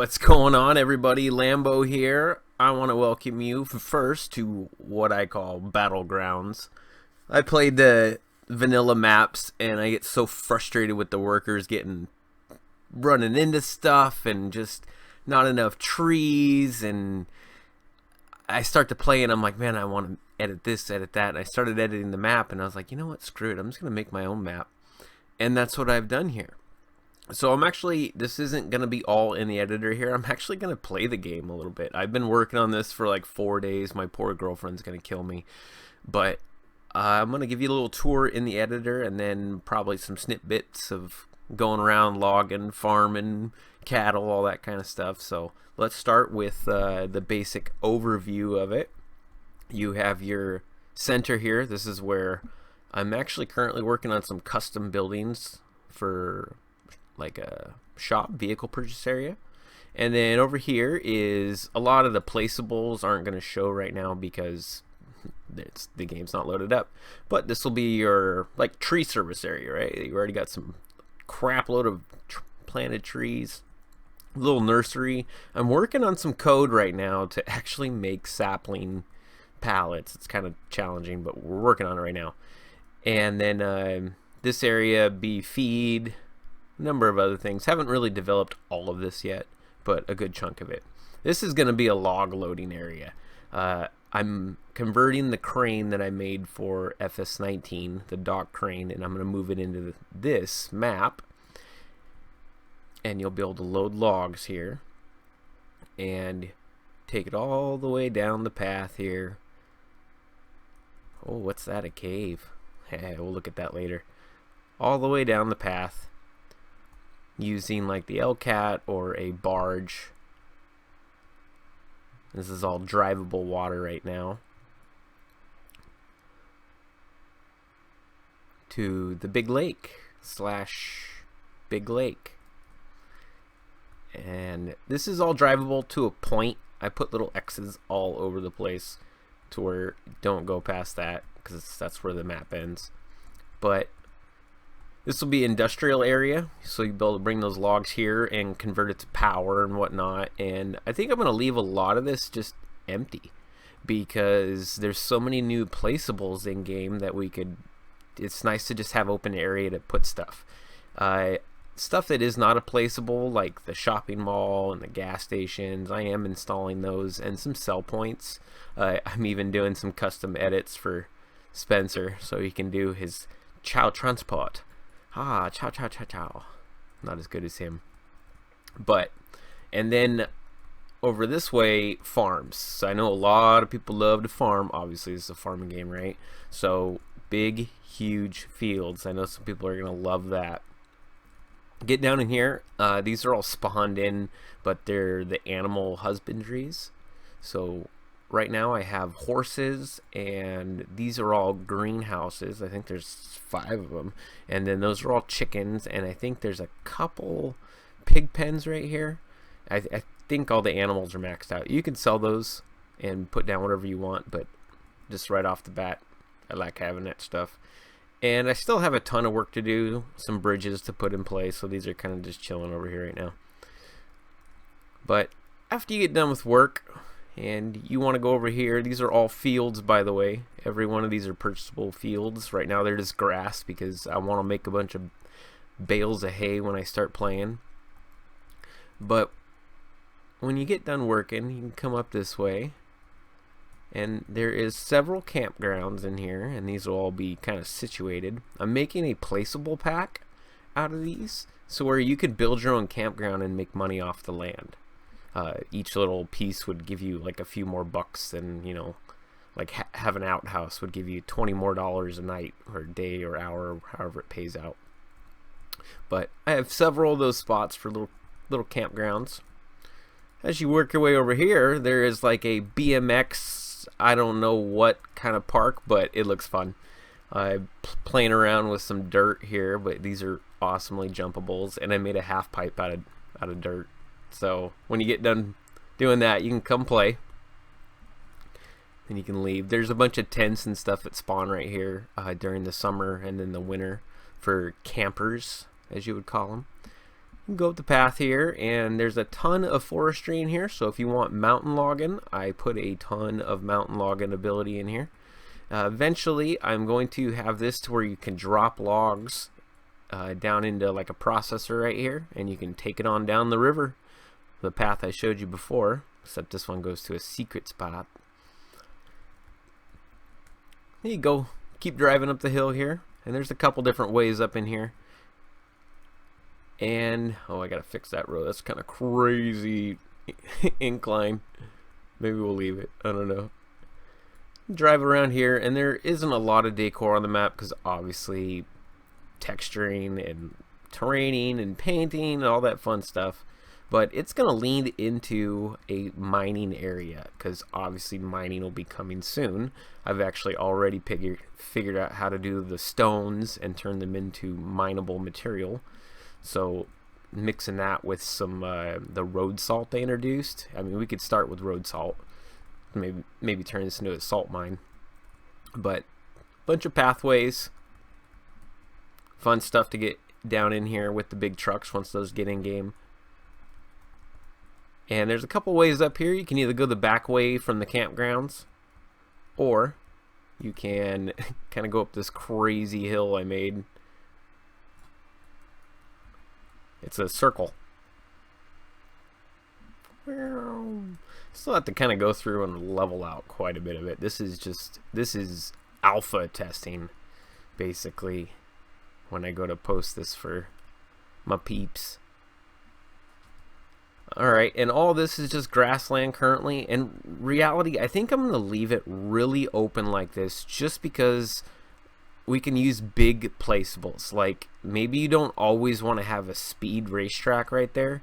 What's going on, everybody? Lambo here. I want to welcome you first to what I call Battlegrounds. I played the vanilla maps and I get so frustrated with the workers running into stuff and just not enough trees, and I start to play and I'm like, man, I want to edit this, edit that, and I started editing the map and I was like, you know what, screw it, I'm just going to make my own map. And that's what I've done here. So this isn't going to be all in the editor here. I'm actually going to play the game a little bit. I've been working on this for like 4 days. My poor girlfriend's going to kill me. But I'm going to give you a little tour in the editor and then probably some snippets of going around logging, farming, cattle, all that kind of stuff. So let's start with the basic overview of it. You have your center here. This is where I'm actually currently working on some custom buildings for like a shop, vehicle purchase area. And then over here is a lot of the placeables aren't going to show right now because the game's not loaded up. But this will be your like tree service area, right? You already got some crap load of planted trees. Little nursery. I'm working on some code right now to actually make sapling pallets. It's kind of challenging, but we're working on it right now. And then this area be feed, number of other things. Haven't really developed all of this yet, but a good chunk of it. This is going to be a log loading area. I'm converting the crane that I made for FS19, the dock crane, and I'm going to move it into this map. And you'll be able to load logs here and take it all the way down the path here. Oh, what's that? A cave. We'll look at that later. All the way down the path, using like the L-Cat or a barge. This is all drivable water right now. To the big lake / big lake. And this is all drivable to a point. I put little X's all over the place to where don't go past that because that's where the map ends. But this will be industrial area, so you'll be able to bring those logs here and convert it to power and whatnot. And I think I'm going to leave a lot of this just empty because there's so many new placeables in game that it's nice to just have open area to put stuff. Stuff that is not a placeable, like the shopping mall and the gas stations, I am installing those, and some sell points. I'm even doing some custom edits for Spencer so he can do his chow transport. Chow, chow, chow, chow. Not as good as him. And then over this way, farms. So I know a lot of people love to farm. Obviously, this is a farming game, right? So big, huge fields. I know some people are going to love that. Get down in here. These are all spawned in, but they're the animal husbandries. So right now I have horses, and these are all greenhouses. I think there's 5 of them, and then those are all chickens, and I think there's a couple pig pens right here. I think all the animals are maxed out. You can sell those and put down whatever you want, but just right off the bat, I like having that stuff. And I still have a ton of work to do, some bridges to put in place, so these are kind of just chilling over here right now. But after you get done with work and you want to go over here, these are all fields, by the way. Every one of these are purchasable fields. Right now they're just grass because I want to make a bunch of bales of hay when I start playing. But when you get done working, you can come up this way. And there is several campgrounds in here, and these will all be kind of situated. I'm making a placeable pack out of these, so where you could build your own campground and make money off the land. Each little piece would give you like a few more bucks than, you know, like have an outhouse would give you $20 more a night or a day or hour, or however it pays out. But I have several of those spots for little campgrounds. As you work your way over here, there is like a BMX, I don't know what kind of park, but it looks fun. I'm playing around with some dirt here, but these are awesomely jumpables, and I made a half pipe out of dirt. So when you get done doing that, you can come play. And you can leave. There's a bunch of tents and stuff that spawn right here during the summer and then the winter for campers, as you would call them. Go up the path here, and there's a ton of forestry in here. So if you want mountain logging, I put a ton of mountain logging ability in here. Eventually, I'm going to have this to where you can drop logs down into like a processor right here, and you can take it on down the river, the path I showed you before, except this one goes to a secret spot. There you go. Keep driving up the hill here, and there's a couple different ways up in here. And oh, I gotta fix that road. That's kind of crazy incline. Maybe we'll leave it. I don't know. Drive around here, and there isn't a lot of decor on the map because obviously texturing and terraining and painting and all that fun stuff. But it's gonna lean into a mining area because obviously mining will be coming soon. I've actually already figured out how to do the stones and turn them into mineable material. So mixing that with some the road salt they introduced. I mean, we could start with road salt, maybe turn this into a salt mine. But bunch of pathways, fun stuff to get down in here with the big trucks once those get in game. And there's a couple ways up here. You can either go the back way from the campgrounds, or you can kind of go up this crazy hill I made. It's a circle. Still have to kind of go through and level out quite a bit of it. This is alpha testing, basically, when I go to post this for my peeps. Alright, and all this is just grassland currently. In reality, I think I'm going to leave it really open like this just because we can use big placeables. Like, maybe you don't always want to have a speed racetrack right there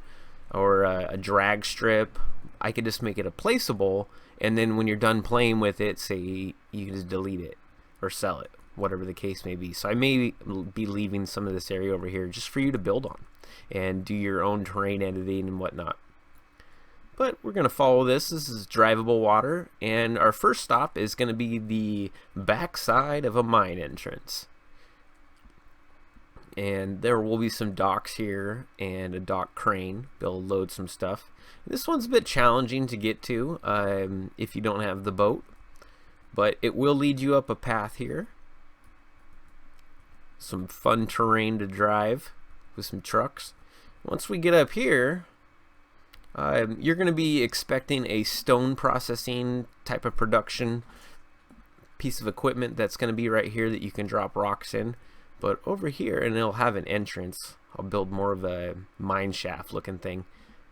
or a drag strip. I could just make it a placeable, and then when you're done playing with it, say you can just delete it or sell it, whatever the case may be. So I may be leaving some of this area over here just for you to build on and do your own terrain editing and whatnot. But we're going to follow this. This is drivable water, and our first stop is going to be the backside of a mine entrance. And there will be some docks here and a dock crane. They'll load some stuff. This one's a bit challenging to get to if you don't have the boat, but it will lead you up a path here. Some fun terrain to drive with some trucks. Once we get up here, you're going to be expecting a stone processing type of production piece of equipment that's going to be right here that you can drop rocks in. But over here, and it'll have an entrance. I'll build more of a mine shaft looking thing,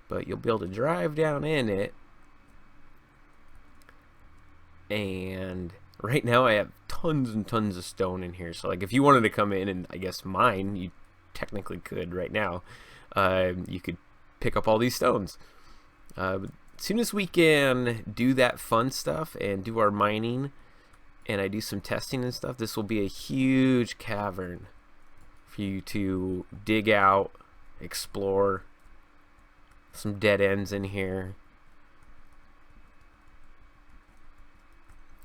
but you'll be able to drive down in it. And right now I have tons and tons of stone in here. So like if you wanted to come in and I guess mine, you technically could right now. You could pick up all these stones. But as soon as we can do that fun stuff and do our mining, and I do some testing and stuff, this will be a huge cavern for you to dig out, explore. Some dead ends in here.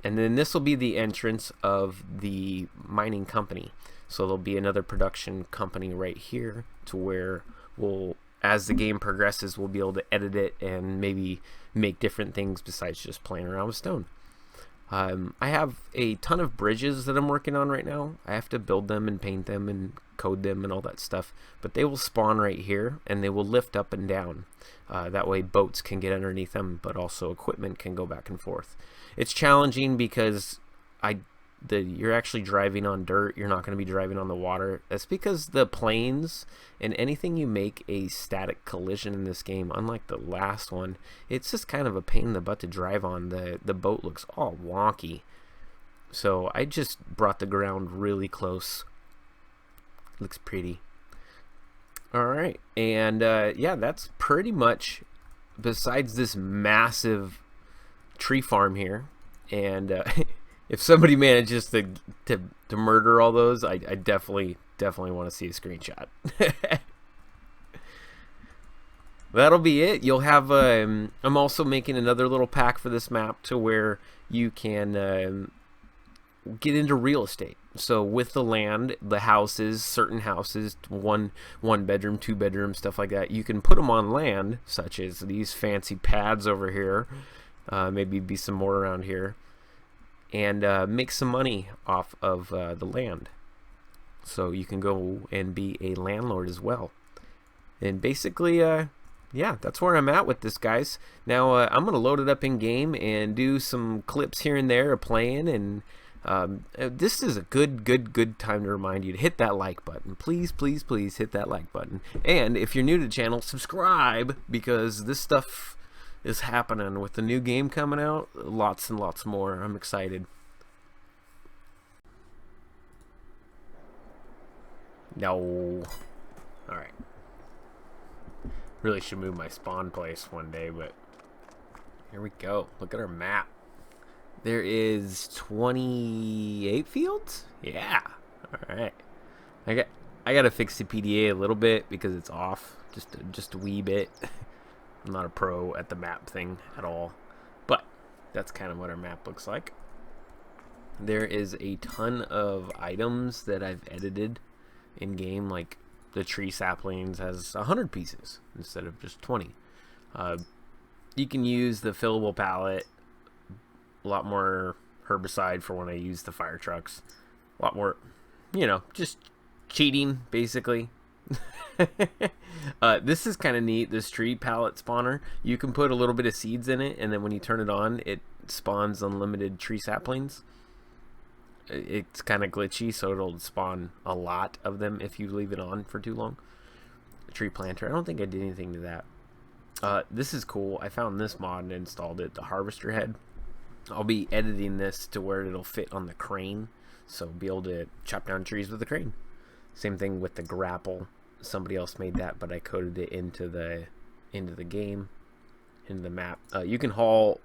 And then this will be the entrance of the mining company. So there'll be another production company right here to where we'll, as the game progresses, we'll be able to edit it and maybe make different things besides just playing around with stone. I have a ton of bridges that I'm working on right now. I have to build them and paint them and code them and all that stuff. But they will spawn right here and they will lift up and down. That way boats can get underneath them, but also equipment can go back and forth. It's challenging because you're actually driving on dirt. You're not going to be driving on the water. That's because the planes and anything you make a static collision in this game, unlike the last one, it's just kind of a pain in the butt to drive on. The boat looks all wonky. So I just brought the ground really close. Looks pretty. Alright, and yeah, that's pretty much, besides this massive tree farm here, and if somebody manages to murder all those, I definitely want to see a screenshot. That'll be it. You'll have I'm also making another little pack for this map to where you can get into real estate. So with the land, the houses, certain houses, one bedroom, 2 bedroom, stuff like that, you can put them on land, such as these fancy pads over here. Maybe be some more around here, and make some money off of the land. So you can go and be a landlord as well. And basically, yeah, that's where I'm at with this, guys. Now I'm gonna load it up in game and do some clips here and there of playing, and this is a good time to remind you to hit that like button. Please hit that like button. And if you're new to the channel, subscribe, because this stuff is happening with the new game coming out. Lots and lots more. I'm excited. No. Alright. Really should move my spawn place one day, but here we go. Look at our map. There is 28 fields? Yeah. Alright. I gotta fix the PDA a little bit because it's off. Just a wee bit. I'm not a pro at the map thing at all. But that's kind of what our map looks like. There is a ton of items that I've edited in game, like the tree saplings has 100 pieces instead of just 20. You can use the fillable pallet, a lot more herbicide for when I use the fire trucks, a lot more, you know, just cheating basically. This is kind of neat, this tree pallet spawner. You can put a little bit of seeds in it, and then when you turn it on, it spawns unlimited tree saplings. It's kind of glitchy, so it'll spawn a lot of them if you leave it on for too long. A tree planter, I don't think I did anything to that. This is cool. I found this mod and installed it, the harvester head. I'll be editing this to where it'll fit on the crane, so be able to chop down trees with the crane. Same thing with the grapple. Somebody else made that, but I coded it into the game, into the map. You can haul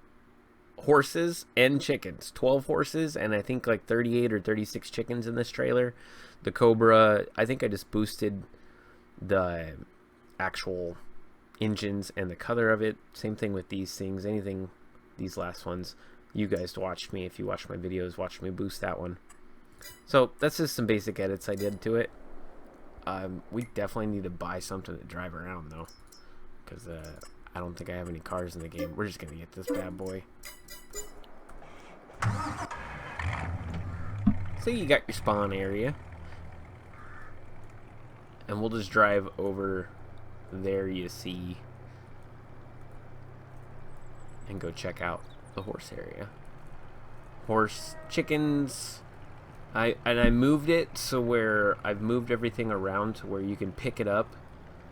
horses and chickens, 12 horses and I think like 38 or 36 chickens in this trailer. The Cobra, I think I just boosted the actual engines and the color of it. Same thing with these things, anything, these last ones. You guys watched me, if you watch my videos, watch me boost that one. So that's just some basic edits I did to it. We definitely need to buy something to drive around though, because I don't think I have any cars in the game. We're just gonna get this bad boy. So you got your spawn area, and we'll just drive over there, you see, and go check out the horse area. Horse, chickens. I moved it so where I've moved everything around to where you can pick it up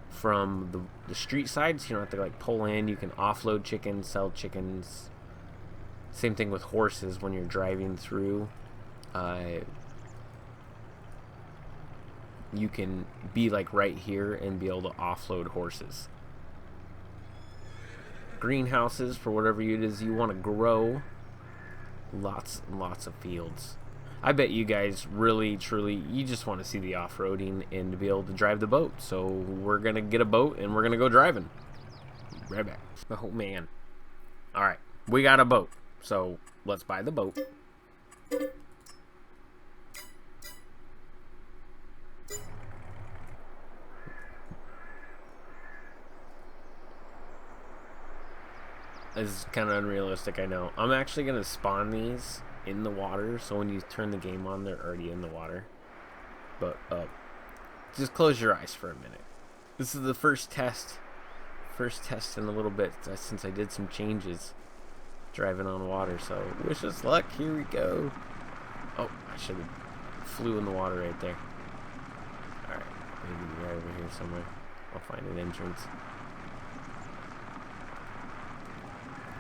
from the street side, so you don't have to like pull in. You can offload chickens, sell chickens. Same thing with horses when you're driving through. You can be like right here and be able to offload horses. Greenhouses for whatever it is you want to grow. Lots and lots of fields. I bet you guys really, truly, you just want to see the off-roading and to be able to drive the boat. So we're going to get a boat and we're going to go driving. Right back. Oh, man. All right. We got a boat. So let's buy the boat. This is kind of unrealistic, I know. I'm actually going to spawn these in the water, so when you turn the game on, they're already in the water. But just close your eyes for a minute. This is the first test in a little bit since I did some changes driving on water, so wish us luck. Here we go. Oh, I should have flew in the water right there. Alright, maybe right over here somewhere. I'll find an entrance.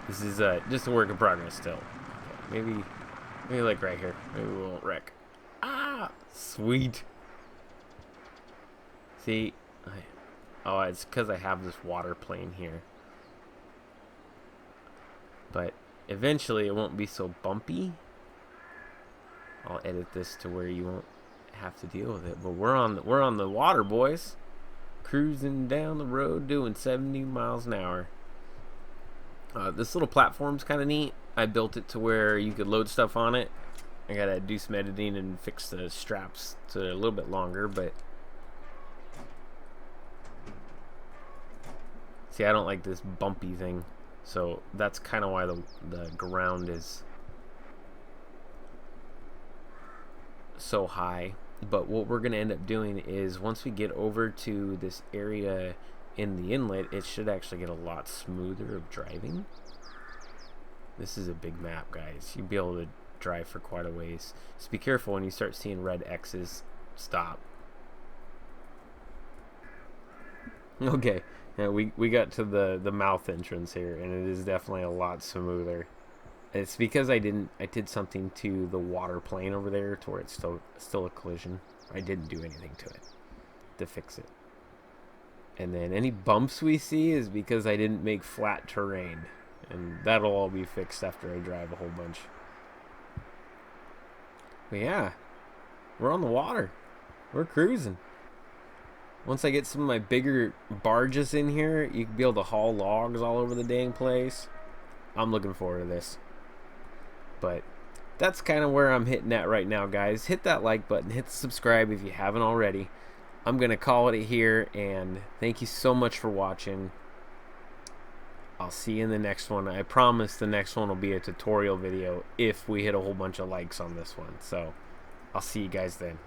This is just a work in progress still. Maybe like right here. Maybe we won't wreck. Ah, sweet. See, oh, it's because I have this water plane here. But eventually it won't be so bumpy. I'll edit this to where you won't have to deal with it. But we're on the water, boys. Cruising down the road doing 70 miles an hour. This little platform's kind of neat. I built it to where you could load stuff on it I gotta do some editing and fix the straps so they're a little bit longer, but see, I don't like this bumpy thing, so that's kind of why the ground is so high. But what we're gonna end up doing is once we get over to this area in the inlet, it should actually get a lot smoother of driving. This is a big map, guys. You'll be able to drive for quite a ways. Just be careful when you start seeing red X's. Stop. Okay, yeah, we got to the mouth entrance here, and it is definitely a lot smoother. It's because I did something to the water plane over there to where it's still a collision. I didn't do anything to it to fix it. And then any bumps we see is because I didn't make flat terrain. And that'll all be fixed after I drive a whole bunch. But yeah, we're on the water. We're cruising. Once I get some of my bigger barges in here, you can be able to haul logs all over the dang place. I'm looking forward to this. But that's kind of where I'm hitting at right now, guys. Hit that like button. Hit the subscribe if you haven't already. I'm going to call it here, and thank you so much for watching. I'll see you in the next one. I promise the next one will be a tutorial video if we hit a whole bunch of likes on this one. So I'll see you guys then.